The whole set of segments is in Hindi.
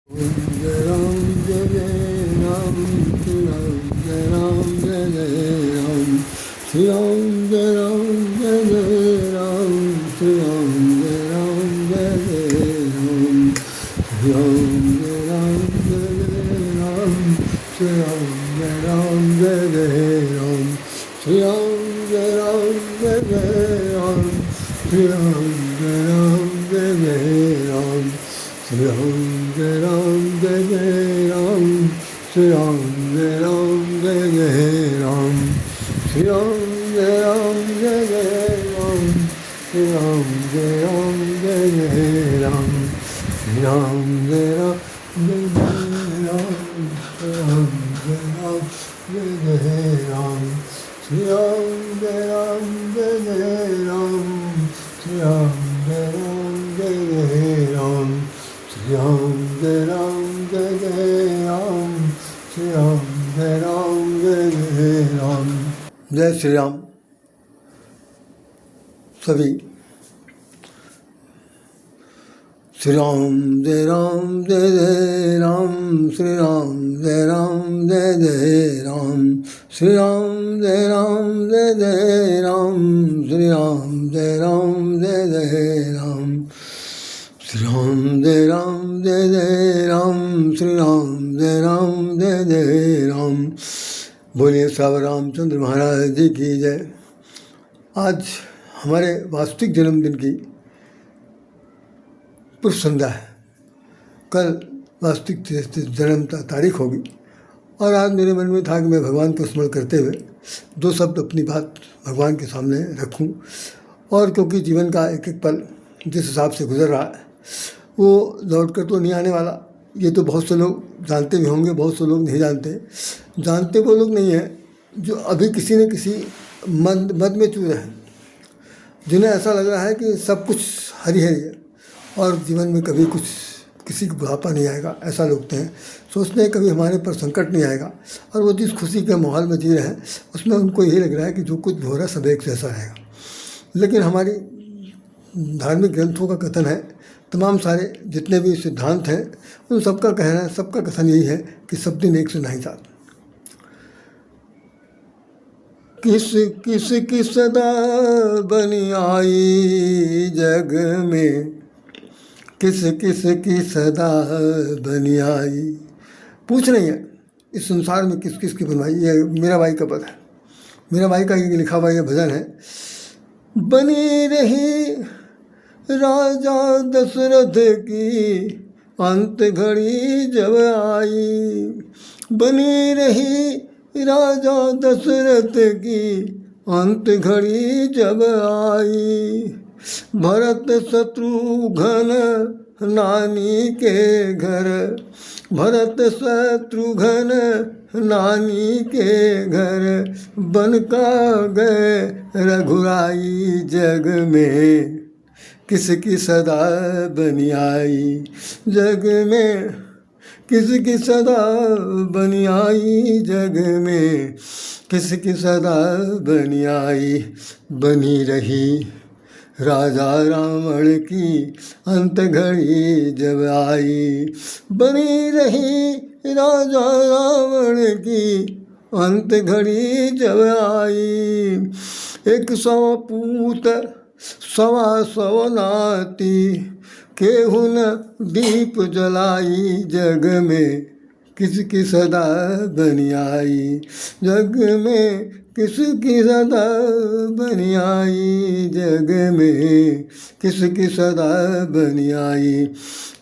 जय राम जय जय राम श्री राम जय राम जय जय राम श्री राम जय राम जय जय राम श्री राम जय राम जय जय राम श्री राम जय राम जय जय राम श्री राम जय राम जय जय राम श्री राम जय राम जय जय राम श्री राम जय राम जय जय राम श्री राम जय राम जय जय राम श्री राम जय राम जय जय राम श्री राम जय राम जय जय राम श्री राम जय राम जय जय राम श्री राम जय राम जय जय राम श्री राम जय राम जय जय राम श्री राम जय राम जय जय राम श्री राम जय राम जय जय राम श्री राम जय राम जय जय राम। जय श्री राम। सभी श्री राम जय राम जय जय राम श्री राम जय राम जय जय राम श्री राम जय राम जय जय राम श्री राम जय राम जय जय राम श्री राम जय राम जय जय राम श्री राम जय राम जय जय राम। बोलिए सावर रामचंद्र महाराज जी की जय। आज हमारे वास्तविक जन्मदिन की पूर्व संध्या है। कल वास्तविक जन्म तारीख होगी और आज मेरे मन में था कि मैं भगवान को स्मरण करते हुए दो शब्द अपनी बात भगवान के सामने रखूं। और क्योंकि जीवन का एक एक पल जिस हिसाब से गुजर रहा है वो लौट कर तो नहीं आने वाला। ये तो बहुत से लोग जानते भी होंगे, बहुत से लोग नहीं जानते। जानते वो लोग नहीं हैं जो अभी किसी न किसी मद में चूर हैं, जिन्हें ऐसा लग रहा है कि सब कुछ हरी हरी है और जीवन में कभी कुछ किसी को बुढ़ापा नहीं आएगा। ऐसा लोग हैं, सोचते हैं कभी हमारे पर संकट नहीं आएगा। और वो जिस खुशी के माहौल में जी रहे हैं उसमें उनको यही लग रहा है कि जो कुछ भी हो रहा है सब एक जैसा रहेगा। लेकिन हमारी धार्मिक ग्रंथों का कथन है, तमाम सारे जितने भी सिद्धांत हैं उन सबका कहना है, सबका कथन यही है कि सब दिन एक से नहीं जाते। किस किस की सदा बनी आई जग में, किस किस की सदा बनी आई। पूछ रही है इस संसार में किस किस की बनवाई। ये मीराबाई का पद है, मीराबाई का ये लिखा हुआ ये भजन है। बनी रही राजा दशरथ की अंत घड़ी जब आई, बनी रही राजा दशरथ की अंत घड़ी जब आई। भरत शत्रुघ्न नानी के घर, भरत शत्रुघ्न नानी के घर, बन का गए रघुराई जग में, किसकी सदा बनी आई जग में, किसकी सदा बनी आई जग में, किसकी सदा बनी आई। बनी रही राजा रावण की अंत घड़ी जब आई, बनी रही राजा रावण की अंत घड़ी जब आई। 100 पूत 100 नाती, केहू न दीप जलाई जग में, किसकी सदा बनी आई जग में, किसकी सदा बनी आई जग में, किसकी सदा बनी आई।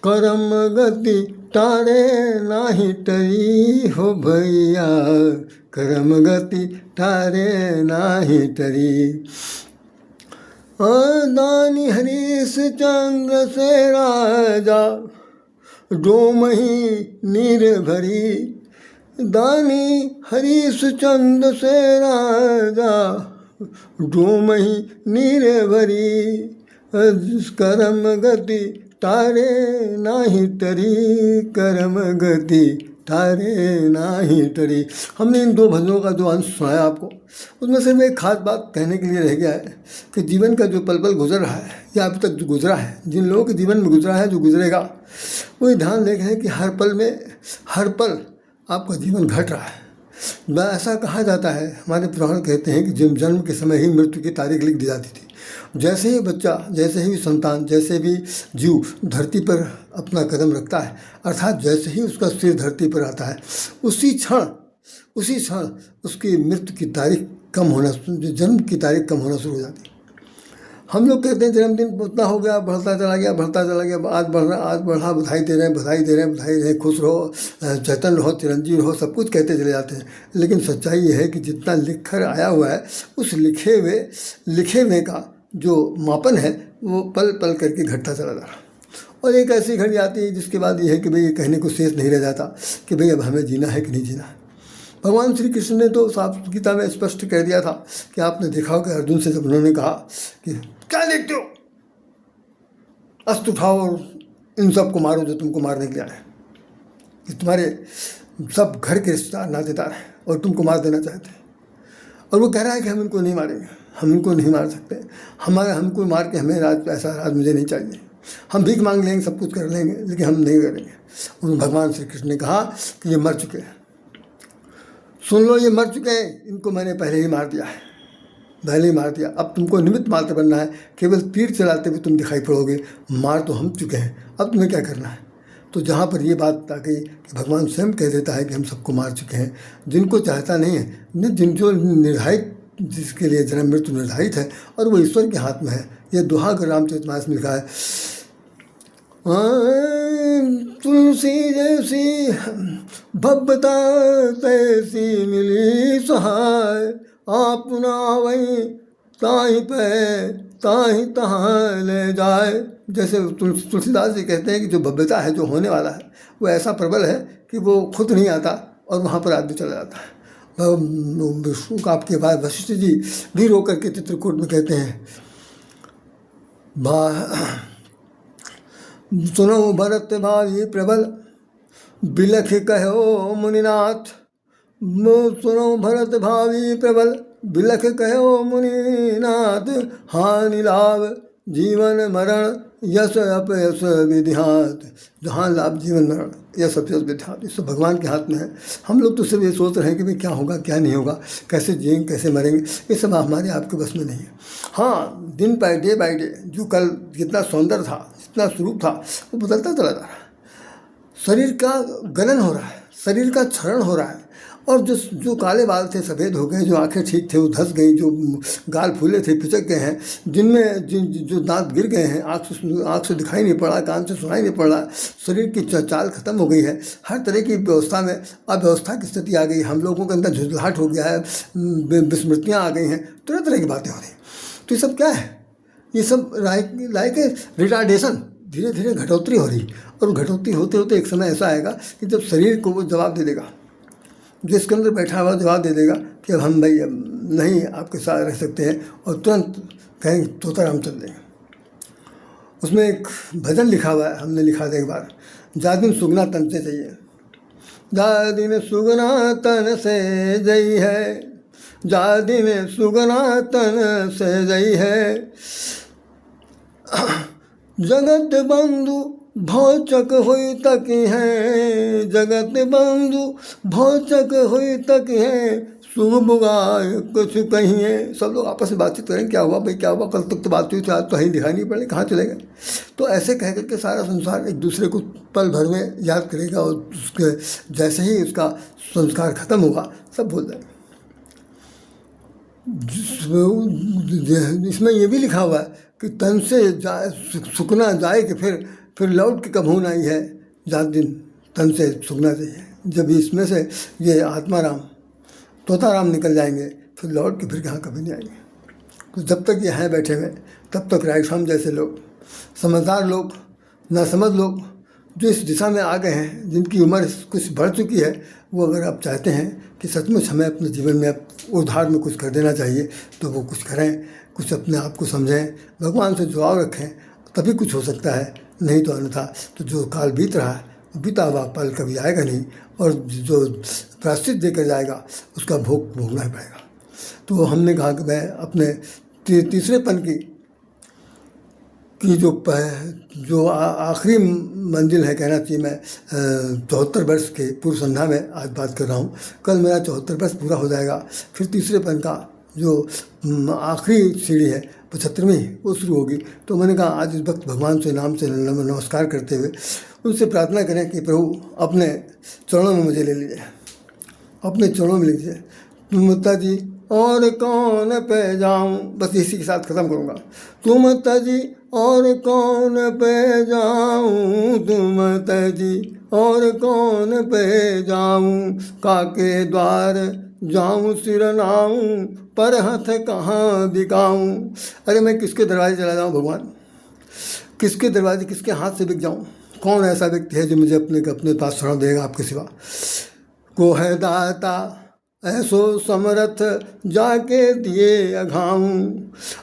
करम गति तारे नाही टरी हो भैया, करम गति तारे नाही टरी। दानी हरीश चंद्र से राजा डोमही नीर भरी, दानी हरीश चंद्र से राजा डोमही नीर भरी। करम गति तारे नाही तरी, करम गति तारे नाही टरी। हमने इन 2 भजनों का जो अंश सुनाया आपको, उसमें सिर्फ एक खास बात कहने के लिए रह गया है कि जीवन का जो पल पल गुजर रहा है या अब तक जो गुजरा है, जिन लोगों के जीवन में गुजरा है, जो गुजरेगा, वो ये ध्यान रखें कि हर पल में, हर पल आपका जीवन घट रहा है। ऐसा कहा जाता है, हमारे पुराण कहते हैं कि जन्म के समय ही मृत्यु की तारीख लिख दी जाती थी। जैसे ही बच्चा, जैसे ही संतान, जैसे भी जीव धरती पर अपना कदम रखता है, अर्थात जैसे ही उसका सिर धरती पर आता है, उसी क्षण उसकी मृत्यु की तारीख कम होना, जन्म की तारीख कम होना शुरू हो जाती है। हम लोग कहते हैं जन्मदिन उतना हो गया, बढ़ता चला गया, आज बढ़ा, बधाई दे रहे हैं, खुश रहो, चैतन्य रहो, चिरंजीव रहो, सब कुछ कहते चले जाते हैं। लेकिन सच्चाई ये है कि जितना लिख कर आया हुआ है, उस लिखे हुए का जो मापन है वो पल पल करके घटता चला जा रहा। और एक ऐसी घड़ी आती है जिसके बाद ये है कि भाई ये कहने को शेष नहीं रह जाता कि भाई अब हमें जीना है कि नहीं जीना है। भगवान श्री कृष्ण ने तो साफ गीता में स्पष्ट कह दिया था कि आपने देखा हो कि अर्जुन से जब उन्होंने कहा कि क्या देखते हो, अस्त्र उठाओ और इन सब को मारो जो तुमको मारने के लिए आए, कि तुम्हारे सब घर के रिश्तेदार नातेदार हैं और तुमको मार देना चाहते हैं। और वो कह रहा है कि हम इनको नहीं मारेंगे, हम इनको नहीं मार सकते, हमको मार के हमें ऐसा राज मुझे नहीं चाहिए, हम भीख मांग लेंगे, सब कुछ कर लेंगे, लेकिन हम नहीं करेंगे। उन भगवान श्री कृष्ण ने कहा कि ये मर चुके हैं, सुन लो, ये मर चुके हैं, इनको मैंने पहले ही मार दिया है, अब तुमको निमित्त मात्र बनना है, केवल तीर चलाते हुए तुम दिखाई पड़ोगे, मार तो हम चुके हैं, अब तुम्हें क्या करना है। तो जहाँ पर ये बात आ गई कि भगवान स्वयं कह देता है कि हम सबको मार चुके हैं, जिनको चाहता नहीं है, जो निर्धारित, जिसके लिए जन्म मृत्यु निर्धारित है और वो ईश्वर के हाथ में है। ये दोहा अगर रामचरितमानस में लिखा है, तुलसी जैसी भव्यता तैसी मिली सहाय, आप नावई ताहि पे ताहि तहाँ ले जाए। जैसे तुलसीदास जी कहते हैं कि जो भव्यता है, जो होने वाला है, वो ऐसा प्रबल है कि वो खुद नहीं आता और वहाँ पर आदमी चला जाता है। विष्णु का आपके बाद वशिष्ठ जी भी रो करके चित्रकूट में कहते हैं, सुनो भरत भाई प्रबल बिलख कहो मुनिनाथ, सुनो भरत भावी प्रबल बिलख कहो मुनिनाथ, हानि लाभ जीवन मरण यश अपयश विधिहात। जहाँ लाभ जीवन मरण यश अपयश विधिहात, ये सब भगवान के हाथ में है। हम लोग तो सिर्फ ये सोच रहे हैं कि भाई क्या होगा क्या नहीं होगा, कैसे जिएंगे कैसे मरेंगे, ये सब हमारे आपके बस में नहीं है। हाँ, दिन बाय डे जो कल जितना सौंदर्य था, जितना स्वरूप था, वो बदलता चला जा रहा है। शरीर का गलन हो रहा है, शरीर का क्षरण हो रहा है, और जो काले बाल थे सफ़ेद हो गए, जो आंखें ठीक थे वो धस गई, जो गाल फूले थे पिचक गए हैं, जिनमें जो दांत गिर गए हैं, आँख से दिखाई नहीं पड़ रहा, कान से सुनाई नहीं पड़ रहा, शरीर की चाल खत्म हो गई है, हर तरह की व्यवस्था में अव्यवस्था की स्थिति आ गई, हम लोगों के अंदर झुंझलाहट हो गया है, विस्मृतियाँ आ गई हैं, तरह तरह की बातें हो रही। तो ये सब क्या है, ये सब लाइक रिटार्डेशन, धीरे धीरे घटोतरी हो रही, और घटोतरी होते होते एक समय ऐसा आएगा कि जब शरीर को वो जवाब दे देगा, जो इसके अंदर बैठा हुआ जवाब दे देगा कि अब हम भाई नहीं आपके साथ रह सकते हैं, और तुरंत कहेंगे तोताराम चल देंगे। उसमें एक भजन लिखा हुआ है, हमने लिखा था एक बार, जा दिन सुगना तन से चाहिए, जा दिन सुगना तन से जई है, जा दिन सुगना तन से जई है, जगत बंधु भौचक हुई तक हैं, जगत बंधु भौचक हुई तक हैं, शुभ बुगाय कुछ कहिए। सब लोग आपस में बातचीत करें, क्या हुआ भाई क्या हुआ, कल तक तो बात हुई थी, आज तो कहीं दिखाई नहीं पड़े, कहाँ चले गए। तो ऐसे कह करके सारा संसार एक दूसरे को पल भर में याद करेगा, और उसके जैसे ही उसका संस्कार खत्म होगा सब भूल जाएंगे। इसमें ये भी लिखा हुआ है कि तन से जाए सुखना जाए कि फिर लौट के कब होना ही है, जात दिन तन से सुखना चाहिए। जब इसमें से ये आत्माराम तोताराम निकल जाएंगे, फिर लौट के फिर यहाँ कभी नहीं आएंगे। तो जब तक ये हैं बैठे हुए, तब तक राइशाम जैसे लोग, समझदार लोग, नासमझ लोग जो इस दिशा में आ गए हैं, जिनकी उम्र कुछ बढ़ चुकी है, वो अगर आप चाहते हैं कि सचमुच हमें अपने जीवन में उद्धार में कुछ कर देना चाहिए, तो वो कुछ करें, कुछ अपने आप को समझें, भगवान से जुड़ाव रखें, तभी कुछ हो सकता है। नहीं तो अन्यथा तो जो काल बीत रहा है बीता हुआ पल कभी आएगा नहीं, और जो प्रायश्चित देकर जाएगा उसका भोग भोगना ही पड़ेगा। तो हमने कहा कि मैं अपने तीसरेपन की जो आखिरी मंजिल है, कहना चाहिए मैं 74 वर्ष के पूर्व संध्या में आज बात कर रहा हूँ। कल मेरा 74 वर्ष पूरा हो जाएगा, फिर तीसरेपन का जो आखिरी सीढ़ी है 75वीं वो शुरू होगी। तो मैंने कहा आज इस वक्त भगवान से नाम से नमस्कार करते हुए उनसे प्रार्थना करें कि प्रभु अपने चरणों में मुझे ले लीजिए, अपने चरणों में लीजिए। तुम तजी और कौन पे जाऊं, बस इसी के साथ ख़त्म करूँगा। तुम तजी और कौन पे जाऊं, तुम तजी और कौन पे जाऊं, काके द्वार जाऊं सिरनाऊं, पर हथ कहाँ दिखाऊं। अरे मैं किसके दरवाजे चला जाऊं भगवान, किसके दरवाजे, किसके हाथ से बिक जाऊं। कौन ऐसा व्यक्ति है जो मुझे अपने पास शरण देगा आपके सिवा। को है दाता ऐसो समरथ, जाके दिए अघाऊं,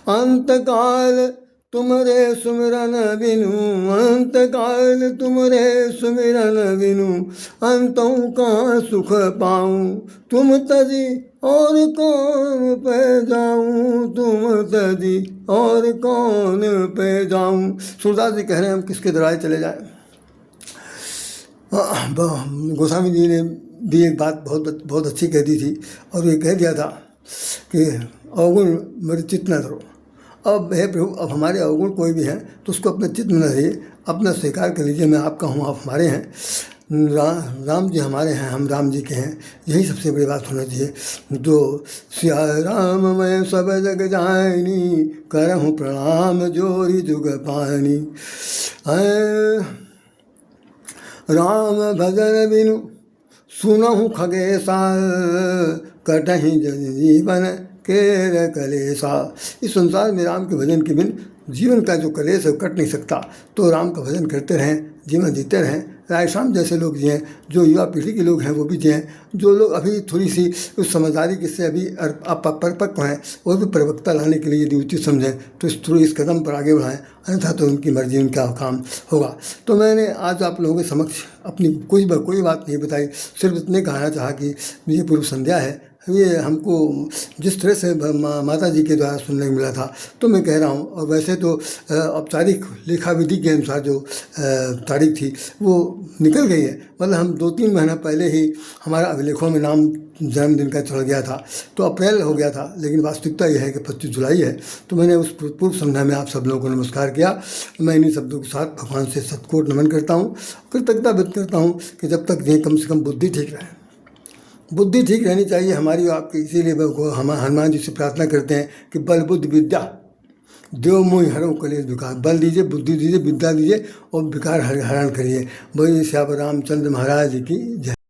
अंतकाल तुमरे सुमिरन बिनु, अंतकाल तुमरे सुमिरन बिनु, अंतों का सुख पाऊं, तुम तजी और कौन पे जाऊं, तुम तजी और कौन पे जाऊं। सूरदास जी कह रहे हैं हम किसके दरवाजे चले जाएं। गोस्वामी जी ने भी एक बात बहुत अच्छी कह दी थी, और ये कह दिया था कि अवगुण मेरे चित्त न धरो। अब हे प्रभु, अब हमारे अवगुण कोई भी हैं तो उसको अपने चित्त में न धरिए, अपना स्वीकार कर लीजिए मैं आपका हूँ, आप हमारे हैं। राम जी हमारे हैं, हम राम जी के हैं, यही सबसे बड़ी बात होना चाहिए। जो सिया राम मैं सब जग जानी, करहूँ प्रणाम जोरी जुग पानी। राम भजन बिनु सुनहु खगेशा, कटहि जीवन केर कलेसा। इस संसार में राम के भजन के बिन जीवन का जो कलेश है वो कट नहीं सकता। तो राम का भजन करते रहें, जीवन जीते रहें। राय श्याम जैसे लोग जिएँ, जो युवा पीढ़ी के लोग हैं वो भी जिएँ। जो लोग अभी थोड़ी सी उस समझदारी के से अभी अपरिपक्व हैं, वो भी परिपक्वता लाने के लिए यदि उचित समझें तो इस कदम पर आगे बढ़ाएं, अन्यथा तो उनकी मर्जी, उनका काम होगा। तो मैंने आज आप लोगों के समक्ष अपनी कोई बात नहीं बताई, सिर्फ इतने कहना चाहा कि ये पूर्व संध्या है। ये हमको जिस तरह से माता जी के द्वारा सुनने को मिला था तो मैं कह रहा हूँ। और वैसे तो औपचारिक लेखा विधि के अनुसार जो तारीख थी वो निकल गई है, मतलब हम 2-3 महीना पहले ही हमारा अभिलेखों में नाम जन्मदिन का चढ़ गया था, तो अप्रैल हो गया था। लेकिन वास्तविकता यह है कि 25 जुलाई है। तो मैंने उस पूर्व संध्या में आप सब लोगों को नमस्कार किया। मैं इन्हीं शब्दों के साथ भगवान से सतकोट नमन करता हूँ, कृतज्ञता व्यक्त करता हूँ कि जब तक ये कम से कम बुद्धि ठीक रहे, बुद्धि ठीक रहनी चाहिए हमारी और आपकी। इसीलिए हम हनुमान जी से प्रार्थना करते हैं कि बल बुद्धि विद्या देव मोहि हरो कलेश विकार। बल दीजिए, बुद्धि दीजिए, विद्या दीजिए और विकार हरण करिए। बोलिए श्याम रामचंद्र महाराज की जय।